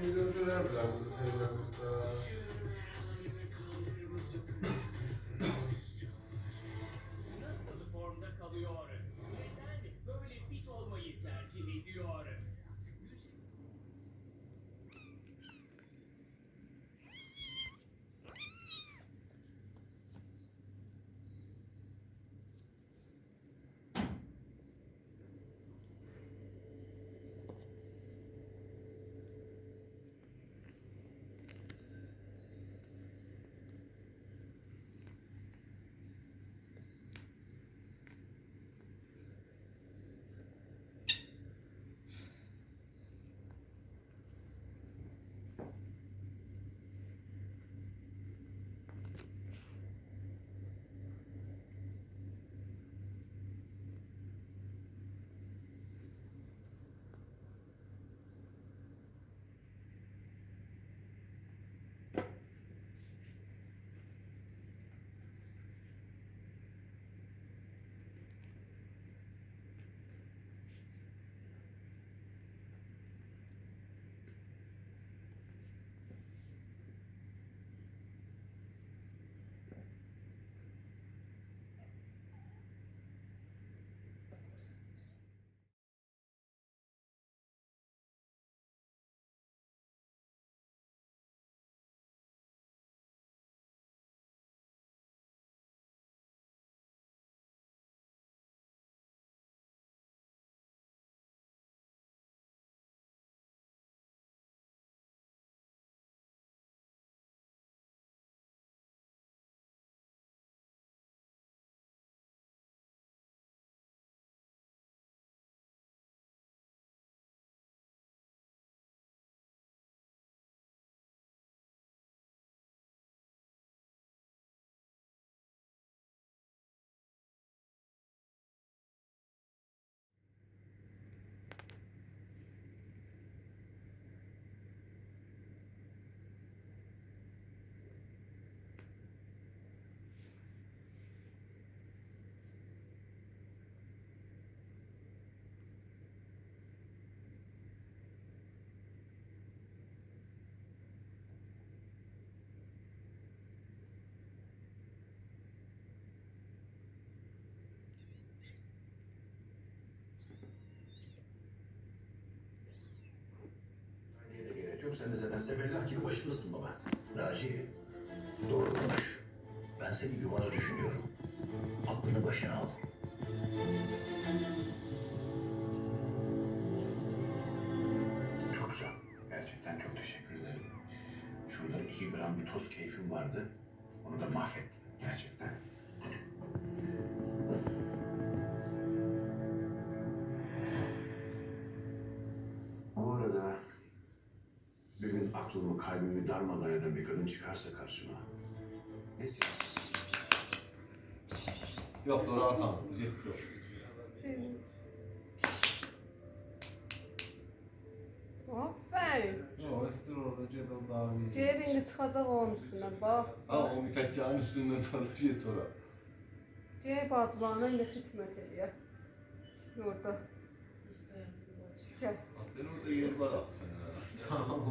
öldürdüler bizi Tayland'da. Nasıl formda kalıyor? Neden böyle fit olmayı tercih ediyor? Neye de gerek yok. Sen de zaten sebellah gibi başındasın baba. Raci, doğru konuş. Ben senin yuvanı düşünüyorum. Aklını başına al. Çok güzel. Gerçekten çok teşekkür ederim. Şurada 2 gram bir toz keyfim vardı. Onu da mahvettin. Gerçekten. Bu arada bir gün aklımı kalbimi darmadağın eden bir kadın çıkarsa karşıma. Neyse. Yok rahat anlattı. Ciddi. Aferin. Yok estir orada cedal daha iyi. Cebinde çıkacak onun üstüne bak. Ha o mütekkağın üstünden çalışıyor sonra. Cep acılarına ne hikmet ediyor. Orada. Gel. Bak orada yer var abi sen herhalde. Tamam.